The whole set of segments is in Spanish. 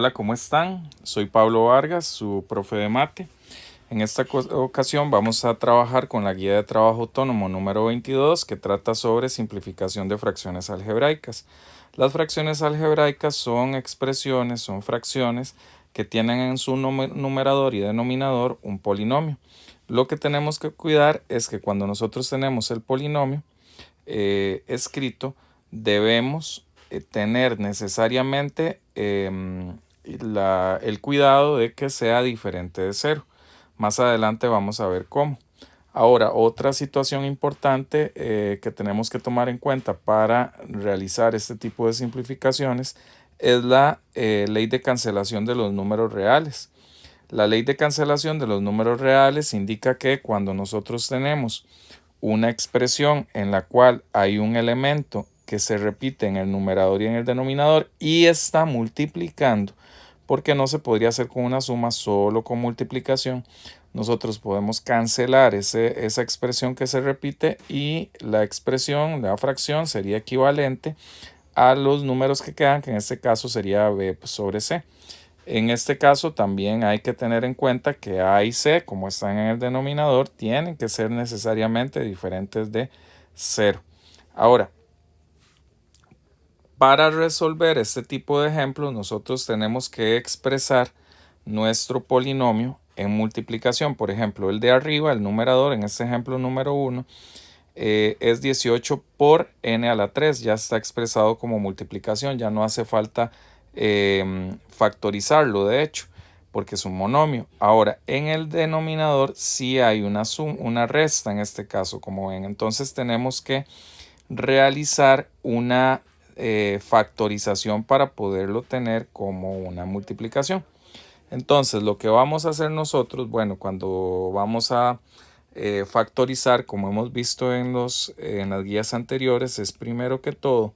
Hola, ¿cómo están? Soy Pablo Vargas, su profe de mate. En esta ocasión vamos a trabajar con la guía de trabajo autónomo número 22 que trata sobre simplificación de fracciones algebraicas. Las fracciones algebraicas son expresiones, son fracciones que tienen en su numerador y denominador un polinomio. Lo que tenemos que cuidar es que cuando nosotros tenemos el polinomio escrito, debemos tener necesariamente el cuidado de que sea diferente de cero. Más adelante vamos a ver cómo. Ahora, otra situación importante que tenemos que tomar en cuenta para realizar este tipo de simplificaciones es la ley de cancelación de los números reales. La ley de cancelación de los números reales indica que cuando nosotros tenemos una expresión en la cual hay un elemento que se repite en el numerador y en el denominador y está multiplicando, porque no se podría hacer con una suma, solo con multiplicación. Nosotros podemos cancelar esa expresión que se repite y la expresión, la fracción, sería equivalente a los números que quedan, que en este caso sería b sobre c. En este caso también hay que tener en cuenta que A y C, como están en el denominador, tienen que ser necesariamente diferentes de 0. Ahora, para resolver este tipo de ejemplos, nosotros tenemos que expresar nuestro polinomio en multiplicación. Por ejemplo, el de arriba, el numerador, en este ejemplo número 1, es 18 por n a la 3. Ya está expresado como multiplicación, ya no hace falta factorizarlo, de hecho, porque es un monomio. Ahora, en el denominador sí hay una resta en este caso, como ven. Entonces tenemos que realizar una factorización para poderlo tener como una multiplicación. Entonces, lo que vamos a hacer nosotros, bueno, cuando vamos a factorizar, como hemos visto en las guías anteriores, es primero que todo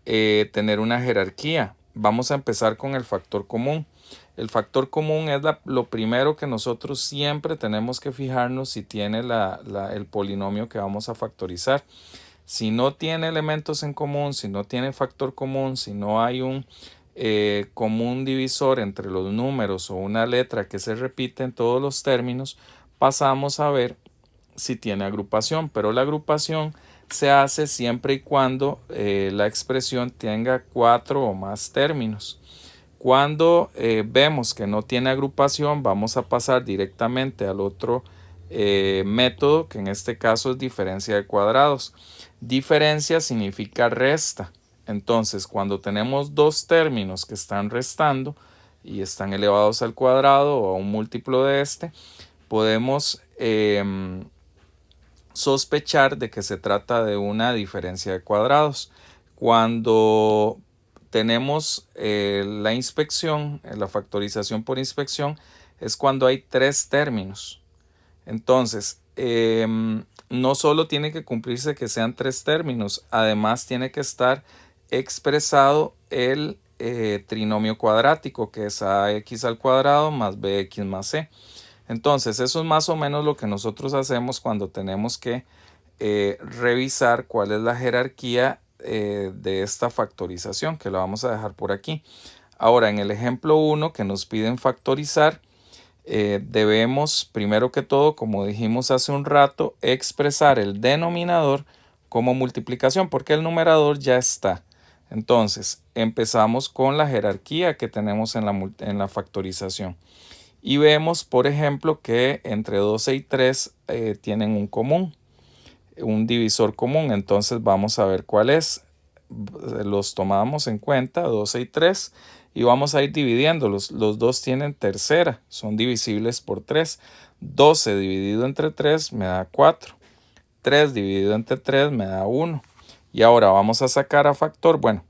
tener una jerarquía. Vamos a empezar con el factor común. El factor común es lo primero que nosotros siempre tenemos que fijarnos si tiene el polinomio que vamos a factorizar. Si no tiene elementos en común, si no tiene factor común, si no hay un común divisor entre los números o una letra que se repite en todos los términos, pasamos a ver si tiene agrupación, pero la agrupación se hace siempre y cuando la expresión tenga 4 o más términos. Cuando vemos que no tiene agrupación, vamos a pasar directamente al otro método, que en este caso es diferencia de cuadrados. Diferencia significa resta. Entonces, cuando tenemos dos términos que están restando y están elevados al cuadrado o a un múltiplo de este, podemos sospechar de que se trata de una diferencia de cuadrados. Cuando tenemos la inspección, la factorización por inspección, es cuando hay tres términos. Entonces, no solo tiene que cumplirse que sean tres términos, además tiene que estar expresado el trinomio cuadrático, que es ax al cuadrado más bx más c. Entonces, eso es más o menos lo que nosotros hacemos cuando tenemos que revisar cuál es la jerarquía de esta factorización, que la vamos a dejar por aquí. Ahora, en el ejemplo 1 que nos piden factorizar, debemos, primero que todo, como dijimos hace un rato, expresar el denominador como multiplicación, porque el numerador ya está. Entonces, empezamos con la jerarquía que tenemos en la factorización. Y vemos, por ejemplo, que entre 12 y 3 tienen un común, un divisor común. Entonces vamos a ver cuál es. Los tomamos en cuenta, 12 y 3, y vamos a ir dividiéndolos. Los dos tienen tercera, son divisibles por 3. 12 dividido entre 3 me da 4. 3 dividido entre 3 me da 1. Y ahora vamos a sacar a factor. Bueno,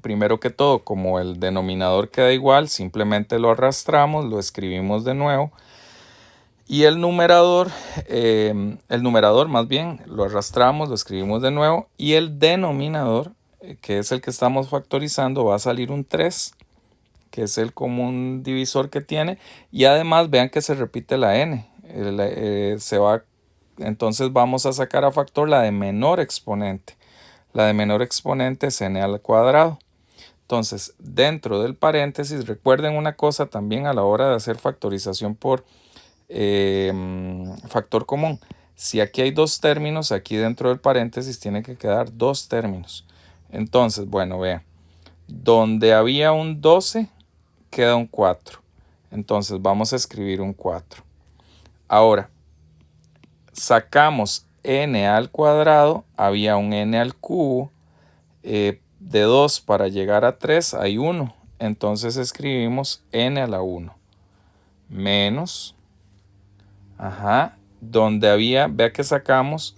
primero que todo, como el denominador queda igual, simplemente lo arrastramos, lo escribimos de nuevo. Y el numerador más bien, lo arrastramos, lo escribimos de nuevo. Y el denominador, que es el que estamos factorizando, va a salir un 3, que es el común divisor que tiene. Y además vean que se repite la n. Entonces vamos a sacar a factor la de menor exponente. La de menor exponente es n al cuadrado. Entonces, dentro del paréntesis, recuerden una cosa también a la hora de hacer factorización por factor común. Si aquí hay dos términos, aquí dentro del paréntesis tiene que quedar dos términos. Entonces, bueno, vean, donde había un 12, queda un 4. Entonces, vamos a escribir un 4. Ahora, sacamos n al cuadrado, había un n al cubo, de 2 para llegar a 3 hay 1. Entonces escribimos n a la 1 menos, donde había, vea que sacamos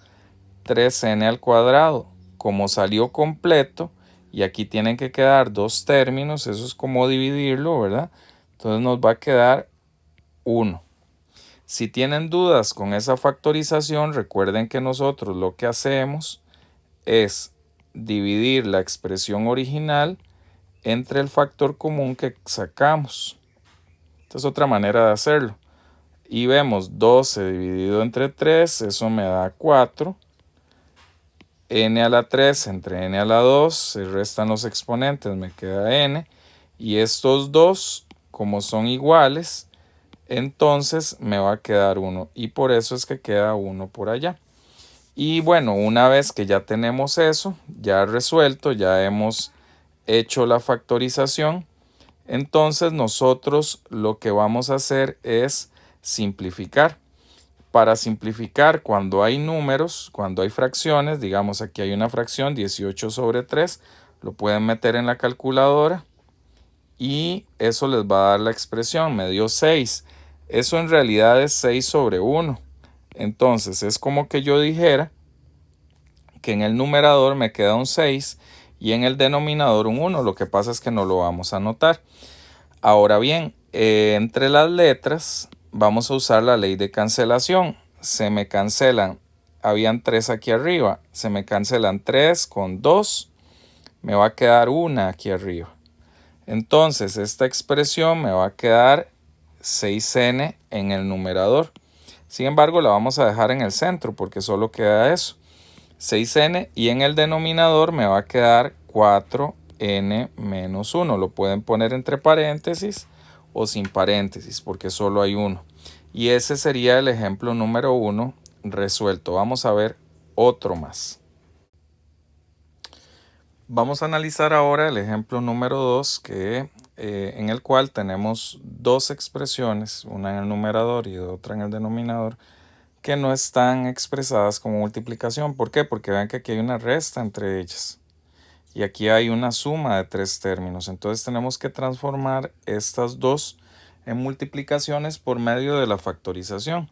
3n al cuadrado. Como salió completo, y aquí tienen que quedar dos términos, eso es como dividirlo, ¿verdad? Entonces nos va a quedar 1. Si tienen dudas con esa factorización, recuerden que nosotros lo que hacemos es dividir la expresión original entre el factor común que sacamos. Esta es otra manera de hacerlo. Y vemos 12 dividido entre 3, eso me da 4. N a la 3 entre n a la 2, se restan los exponentes, me queda n. Y estos dos, como son iguales, entonces me va a quedar 1. Y por eso es que queda 1 por allá. Y bueno, una vez que ya tenemos eso, ya resuelto, ya hemos hecho la factorización, entonces nosotros lo que vamos a hacer es simplificar. Para simplificar, cuando hay números, cuando hay fracciones, digamos aquí hay una fracción 18 sobre 3, lo pueden meter en la calculadora y eso les va a dar la expresión, me dio 6. Eso en realidad es 6 sobre 1. Entonces es como que yo dijera que en el numerador me queda un 6 y en el denominador un 1. Lo que pasa es que no lo vamos a anotar. Ahora bien, entre las letras vamos a usar la ley de cancelación. Se me cancelan, habían 3 aquí arriba, se me cancelan 3 con 2, me va a quedar 1 aquí arriba. Entonces esta expresión me va a quedar 6n en el numerador. Sin embargo, la vamos a dejar en el centro porque solo queda eso. 6n y en el denominador me va a quedar 4n menos 1. Lo pueden poner entre paréntesis o sin paréntesis porque solo hay uno. Y ese sería el ejemplo número 1 resuelto. Vamos a ver otro más. Vamos a analizar ahora el ejemplo número 2 en el cual tenemos dos expresiones, una en el numerador y otra en el denominador, que no están expresadas como multiplicación. ¿Por qué? Porque vean que aquí hay una resta entre ellas. Y aquí hay una suma de 3 términos. Entonces tenemos que transformar estas dos en multiplicaciones por medio de la factorización.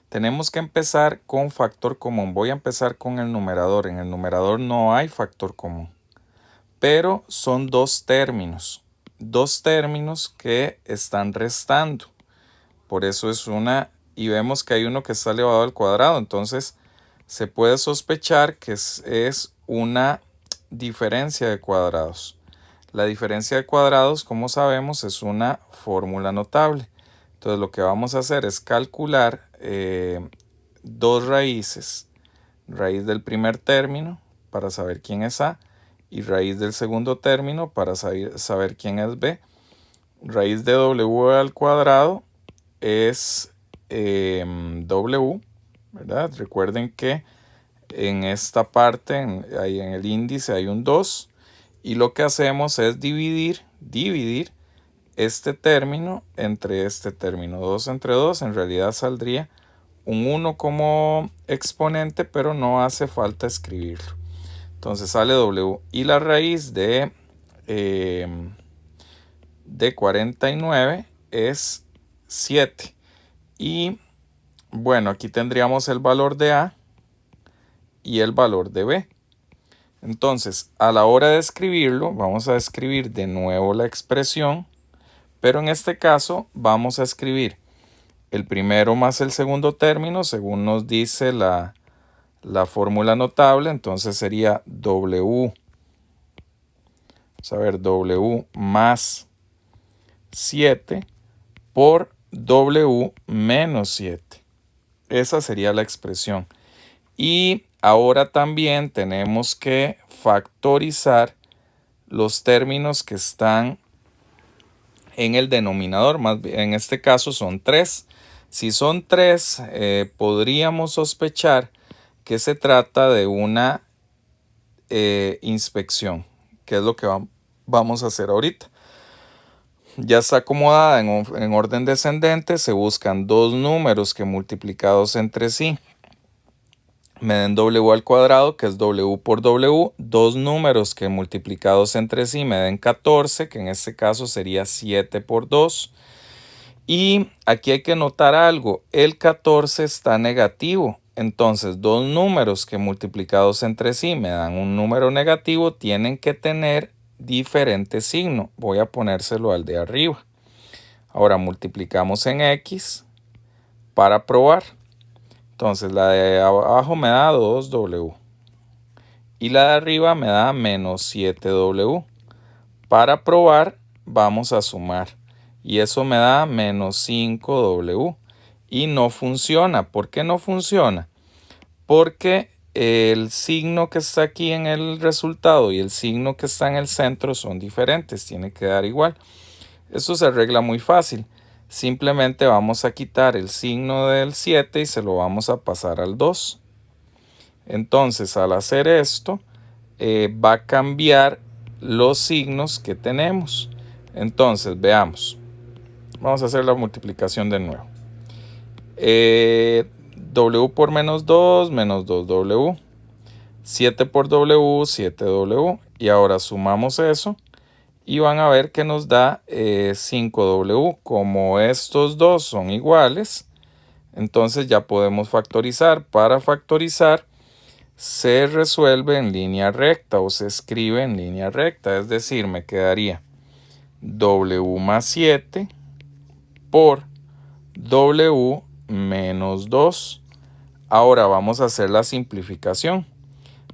Tenemos que empezar con factor común. Voy a empezar con el numerador. En el numerador no hay factor común, pero son dos términos que están restando. Por eso es una, y vemos que hay uno que está elevado al cuadrado. Entonces se puede sospechar que es una diferencia de cuadrados. La diferencia de cuadrados, como sabemos, es una fórmula notable. Entonces lo que vamos a hacer es calcular dos raíces. Raíz del primer término para saber quién es A y raíz del segundo término para saber quién es B. Raíz de W al cuadrado es W, ¿verdad? Recuerden que en esta parte, ahí en el índice hay un 2 y lo que hacemos es dividir este término entre este término. 2 entre 2 en realidad saldría un 1 como exponente, pero no hace falta escribirlo. Entonces sale W y la raíz de 49 es 7. Y bueno, aquí tendríamos el valor de A y el valor de B. Entonces, a la hora de escribirlo, vamos a escribir de nuevo la expresión, pero en este caso vamos a escribir el primero más el segundo término, según nos dice la fórmula notable. Entonces sería W, vamos a ver, W más 7 por W menos 7. Esa sería la expresión. Y ahora también tenemos que factorizar los términos que están en el denominador. Más bien, en este caso son 3. Si son 3, podríamos sospechar que se trata de una inspección, que es lo que vamos a hacer ahorita. Ya está acomodada en orden descendente. Se buscan dos números que multiplicados entre sí me den w al cuadrado, que es w por w. Dos números que multiplicados entre sí me den 14, que en este caso sería 7 por 2. Y aquí hay que notar algo, el 14 está negativo. Entonces, dos números que multiplicados entre sí me dan un número negativo tienen que tener diferente signo. Voy a ponérselo al de arriba. Ahora multiplicamos en x para probar. Entonces, la de abajo me da 2w y la de arriba me da menos 7w. Para probar, vamos a sumar. Y eso me da menos 5w. Y no funciona. ¿Por qué no funciona? Porque el signo que está aquí en el resultado y el signo que está en el centro son diferentes. Tiene que dar igual. Eso se arregla muy fácil. Simplemente vamos a quitar el signo del 7 y se lo vamos a pasar al 2. Entonces, al hacer esto, va a cambiar los signos que tenemos. Entonces, veamos. Vamos a hacer la multiplicación de nuevo. W por menos 2w. 7 por w, 7w. Y ahora sumamos eso. Y van a ver que nos da 5w. Como estos dos son iguales, entonces ya podemos factorizar. Para factorizar se resuelve en línea recta o se escribe en línea recta. Es decir, me quedaría w más 7 por w menos 2. Ahora vamos a hacer la simplificación.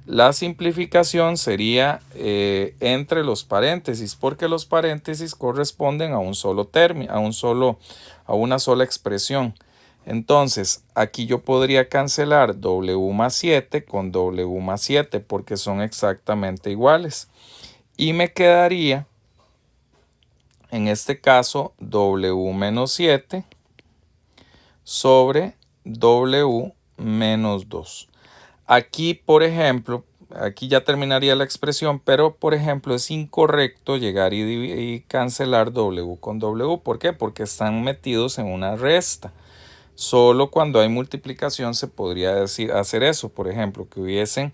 La simplificación sería entre los paréntesis, porque los paréntesis corresponden a un solo término, a una sola expresión. Entonces, aquí yo podría cancelar w más 7 con w más 7 porque son exactamente iguales. Y me quedaría, en este caso, w menos 7 sobre w menos 2. Aquí, por ejemplo, aquí ya terminaría la expresión, pero por ejemplo es incorrecto llegar y cancelar w con w. ¿Por qué? Porque están metidos en una resta. Solo cuando hay multiplicación se podría hacer eso. Por ejemplo, que hubiesen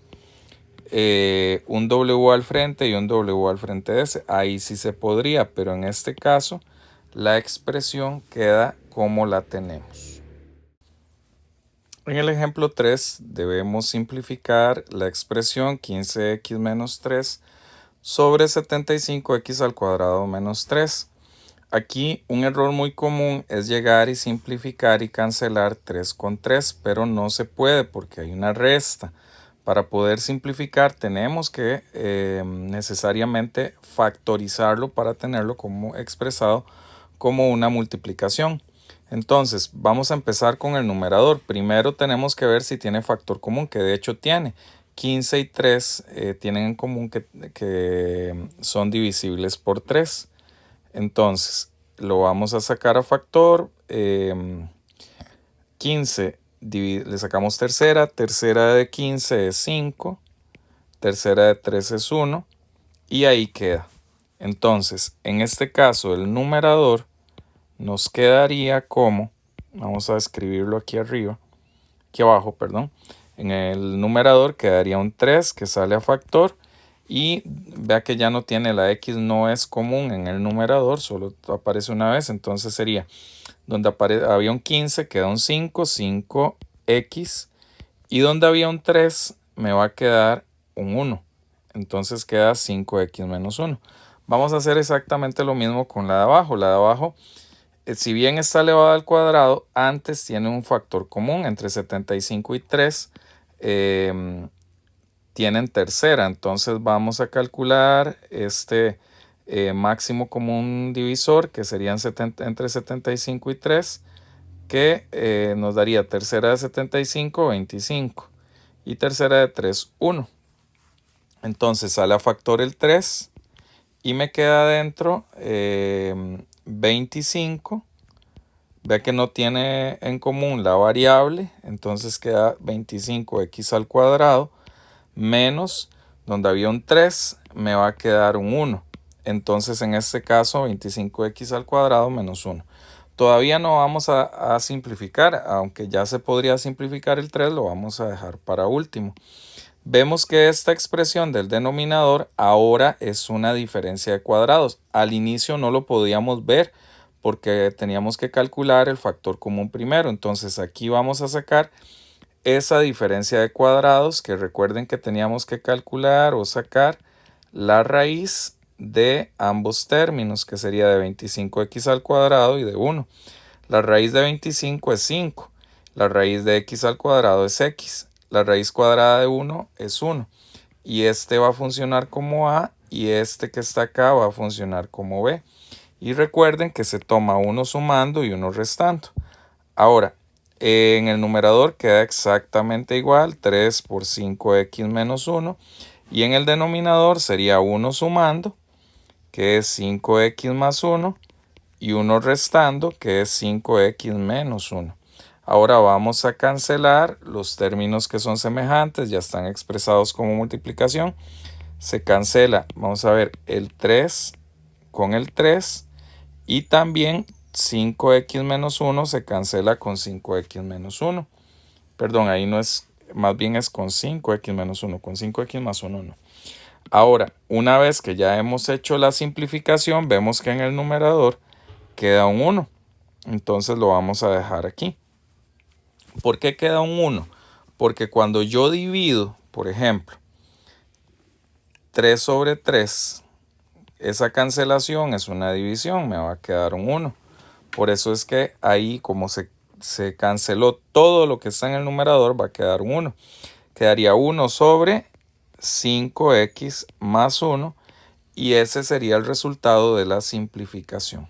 un w al frente y un w al frente de ese. Ahí sí se podría, pero en este caso la expresión queda como la tenemos. En el ejemplo 3 debemos simplificar la expresión 15x menos 3 sobre 75x al cuadrado menos 3. Aquí un error muy común es llegar y simplificar y cancelar 3 con 3, pero no se puede porque hay una resta. Para poder simplificar tenemos que necesariamente factorizarlo para tenerlo como expresado como una multiplicación. Entonces, vamos a empezar con el numerador. Primero tenemos que ver si tiene factor común, que de hecho tiene. 15 y 3 tienen en común que son divisibles por 3. Entonces, lo vamos a sacar a factor. 15 le sacamos tercera. Tercera de 15 es 5. Tercera de 3 es 1. Y ahí queda. Entonces, en este caso, el numerador nos quedaría como, vamos a escribirlo aquí abajo, perdón. En el numerador quedaría un 3 que sale a factor y vea que ya no tiene la x, no es común en el numerador, solo aparece una vez. Entonces sería, donde había un 15 queda un 5, 5x, y donde había un 3 me va a quedar un 1. Entonces queda 5x menos 1. Vamos a hacer exactamente lo mismo con la de abajo. La de abajo, si bien está elevada al cuadrado, antes tiene un factor común. Entre 75 y 3 tienen tercera. Entonces vamos a calcular este máximo común divisor, que serían entre 75 y 3, que nos daría tercera de 75, 25. Y tercera de 3, 1. Entonces sale a factor el 3 y me queda dentro 25. Vea que no tiene en común la variable, entonces queda 25x al cuadrado menos, donde había un 3, me va a quedar un 1. Entonces en este caso 25x al cuadrado menos 1. Todavía no vamos a simplificar, aunque ya se podría simplificar el 3, lo vamos a dejar para último. Vemos que esta expresión del denominador ahora es una diferencia de cuadrados. Al inicio no lo podíamos ver porque teníamos que calcular el factor común primero. Entonces aquí vamos a sacar esa diferencia de cuadrados, que recuerden que teníamos que calcular o sacar la raíz de ambos términos, que sería de 25x al cuadrado y de 1. La raíz de 25 es 5. La raíz de x al cuadrado es x. La raíz cuadrada de 1 es 1. Y este va a funcionar como a y este que está acá va a funcionar como b. Y recuerden que se toma uno sumando y uno restando. Ahora, en el numerador queda exactamente igual, 3 por 5x menos 1. Y en el denominador sería 1 sumando, que es 5x más 1, y 1 restando, que es 5x menos 1. Ahora vamos a cancelar los términos que son semejantes, ya están expresados como multiplicación. Se cancela, vamos a ver, el 3 con el 3 y también 5x menos 1 se cancela con 5x menos 1. Perdón, ahí no es, más bien es con 5x menos 1, con 5x más 1 no. Ahora, una vez que ya hemos hecho la simplificación, vemos que en el numerador queda un 1. Entonces lo vamos a dejar aquí. ¿Por qué queda un 1? Porque cuando yo divido, por ejemplo, 3 sobre 3, esa cancelación es una división, me va a quedar un 1. Por eso es que ahí, como se canceló todo lo que está en el numerador, va a quedar un 1. Quedaría 1 sobre 5x más 1 y ese sería el resultado de la simplificación.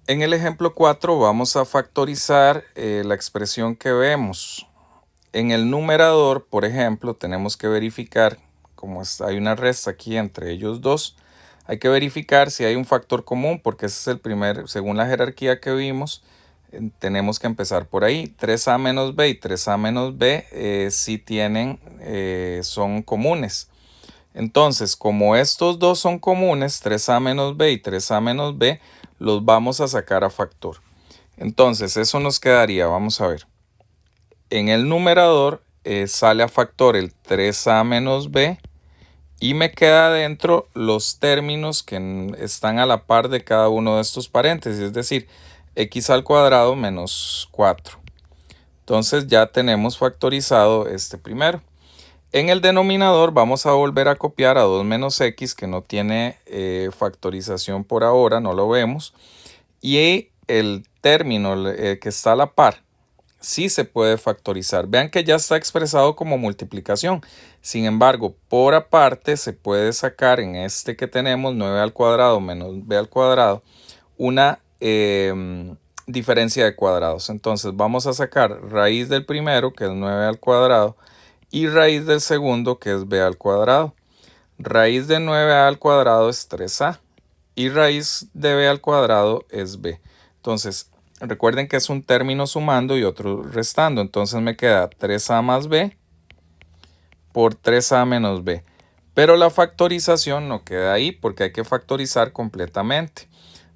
En el ejemplo 4 vamos a factorizar la expresión que vemos. En el numerador, por ejemplo, tenemos que verificar, como hay una resta aquí entre ellos dos, hay que verificar si hay un factor común, porque ese es el primer, según la jerarquía que vimos, tenemos que empezar por ahí. 3a menos b y 3a menos b sí tienen, son comunes. Entonces, como estos dos son comunes, 3a menos b y 3a menos b, los vamos a sacar a factor. Entonces, eso nos quedaría, vamos a ver. En el numerador sale a factor el 3a menos b y me queda dentro los términos que están a la par de cada uno de estos paréntesis, es decir, x al cuadrado menos 4. Entonces ya tenemos factorizado este primero. En el denominador vamos a volver a copiar a 2 menos x, que no tiene factorización por ahora, no lo vemos. Y el término que está a la par, sí se puede factorizar. Vean que ya está expresado como multiplicación. Sin embargo, por aparte se puede sacar en este que tenemos 9 al cuadrado menos b al cuadrado una diferencia de cuadrados. Entonces vamos a sacar raíz del primero, que es 9 al cuadrado, y raíz del segundo, que es b al cuadrado. Raíz de 9a al cuadrado es 3a y raíz de b al cuadrado es b. Entonces, recuerden que es un término sumando y otro restando. Entonces me queda 3a más b por 3a menos b. Pero la factorización no queda ahí porque hay que factorizar completamente.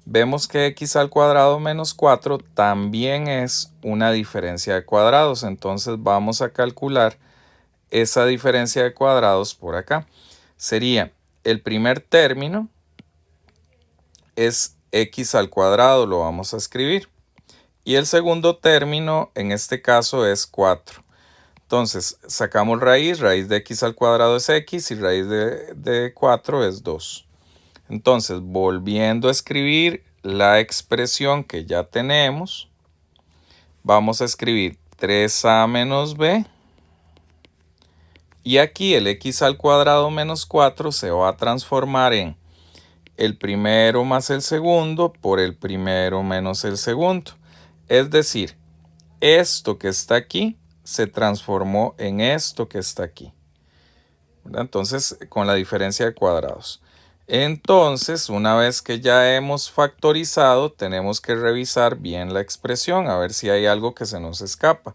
Vemos que x al cuadrado menos 4 también es una diferencia de cuadrados. Entonces vamos a calcular esa diferencia de cuadrados por acá. Sería el primer término es x al cuadrado, lo vamos a escribir. Y el segundo término en este caso es 4. Entonces sacamos raíz de x al cuadrado es x y raíz de 4 es 2. Entonces volviendo a escribir la expresión que ya tenemos, vamos a escribir 3a menos b. Y aquí el x al cuadrado menos 4 se va a transformar en el primero más el segundo por el primero menos el segundo. Es decir, esto que está aquí se transformó en esto que está aquí. ¿Verdad? Entonces, con la diferencia de cuadrados. Entonces, una vez que ya hemos factorizado, tenemos que revisar bien la expresión, a ver si hay algo que se nos escapa.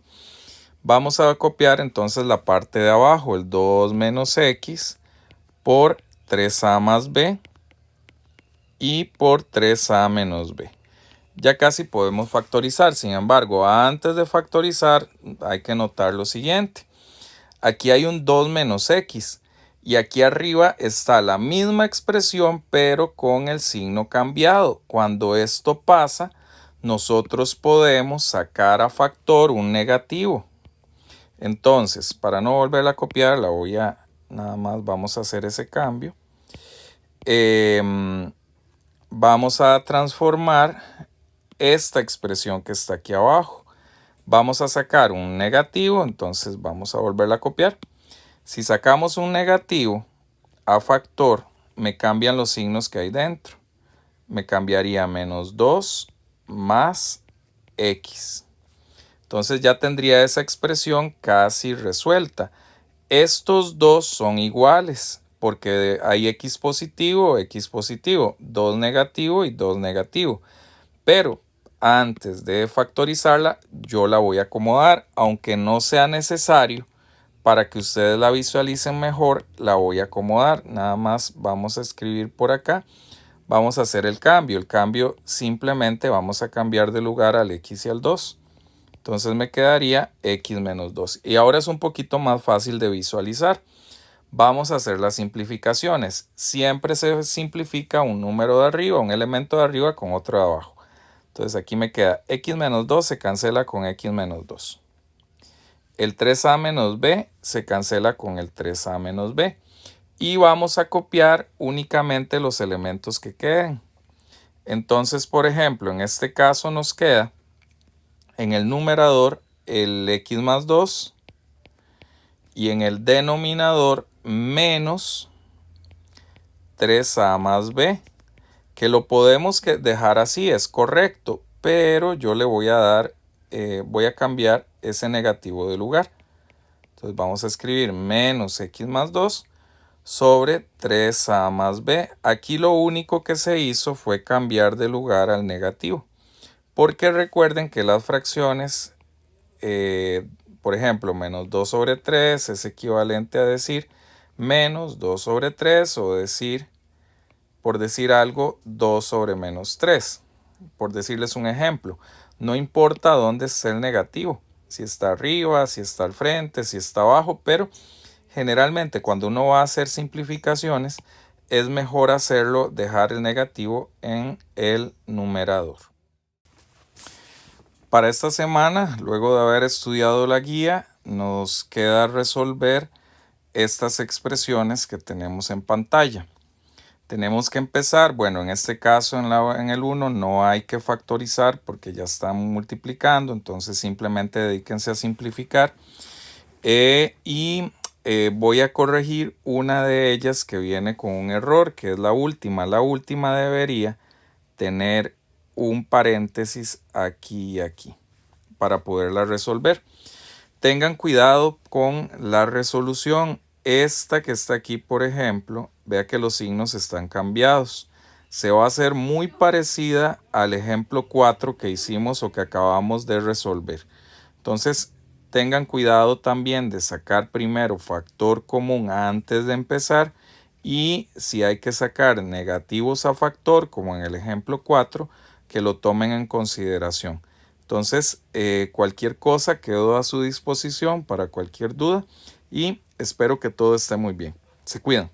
Vamos a copiar entonces la parte de abajo, el 2 menos x por 3a más b y por 3a menos b. Ya casi podemos factorizar, sin embargo, antes de factorizar hay que notar lo siguiente. Aquí hay un 2 menos x y aquí arriba está la misma expresión pero con el signo cambiado. Cuando esto pasa, nosotros podemos sacar a factor un negativo. Entonces, para no volverla a copiar, nada más vamos a hacer ese cambio. Vamos a transformar esta expresión que está aquí abajo. Vamos a sacar un negativo, entonces vamos a volverla a copiar. Si sacamos un negativo a factor, me cambian los signos que hay dentro. Me cambiaría menos 2 más x. Entonces ya tendría esa expresión casi resuelta. Estos dos son iguales porque hay x positivo, 2 negativo y 2 negativo. Pero antes de factorizarla, yo la voy a acomodar, aunque no sea necesario. Para que ustedes la visualicen mejor, la voy a acomodar. Nada más vamos a escribir por acá. Vamos a hacer el cambio. El cambio simplemente vamos a cambiar de lugar al x y al 2. Entonces me quedaría x menos 2. Y ahora es un poquito más fácil de visualizar. Vamos a hacer las simplificaciones. Siempre se simplifica un número de arriba, un elemento de arriba con otro de abajo. Entonces aquí me queda x menos 2 se cancela con x menos 2. El 3a menos b se cancela con el 3a menos b. Y vamos a copiar únicamente los elementos que queden. Entonces, por ejemplo, en este caso nos queda en el numerador el x más 2 y en el denominador menos 3a más b, que lo podemos dejar así, es correcto, pero yo le voy a cambiar ese negativo de lugar. Entonces vamos a escribir menos x más 2 sobre 3a más b. Aquí lo único que se hizo fue cambiar de lugar al negativo. Porque recuerden que las fracciones, por ejemplo, menos 2 sobre 3 es equivalente a decir menos 2 sobre 3 o decir, por decir algo, 2 sobre menos 3. Por decirles un ejemplo, no importa dónde esté el negativo, si está arriba, si está al frente, si está abajo, pero generalmente cuando uno va a hacer simplificaciones es mejor dejar el negativo en el numerador. Para esta semana, luego de haber estudiado la guía, nos queda resolver estas expresiones que tenemos en pantalla. Tenemos que empezar, bueno, en este caso en el 1 no hay que factorizar porque ya están multiplicando, entonces simplemente dedíquense a simplificar. Voy a corregir una de ellas que viene con un error, que es la última. La última debería tener un paréntesis aquí y aquí para poderla resolver. Tengan cuidado con la resolución. Esta que está aquí, por ejemplo, vea que los signos están cambiados. Se va a hacer muy parecida al ejemplo 4 que hicimos o que acabamos de resolver. Entonces, tengan cuidado también de sacar primero factor común antes de empezar. Y si hay que sacar negativos a factor, como en el ejemplo 4, que lo tomen en consideración. Entonces, cualquier cosa quedo a su disposición para cualquier duda y espero que todo esté muy bien. Se cuidan.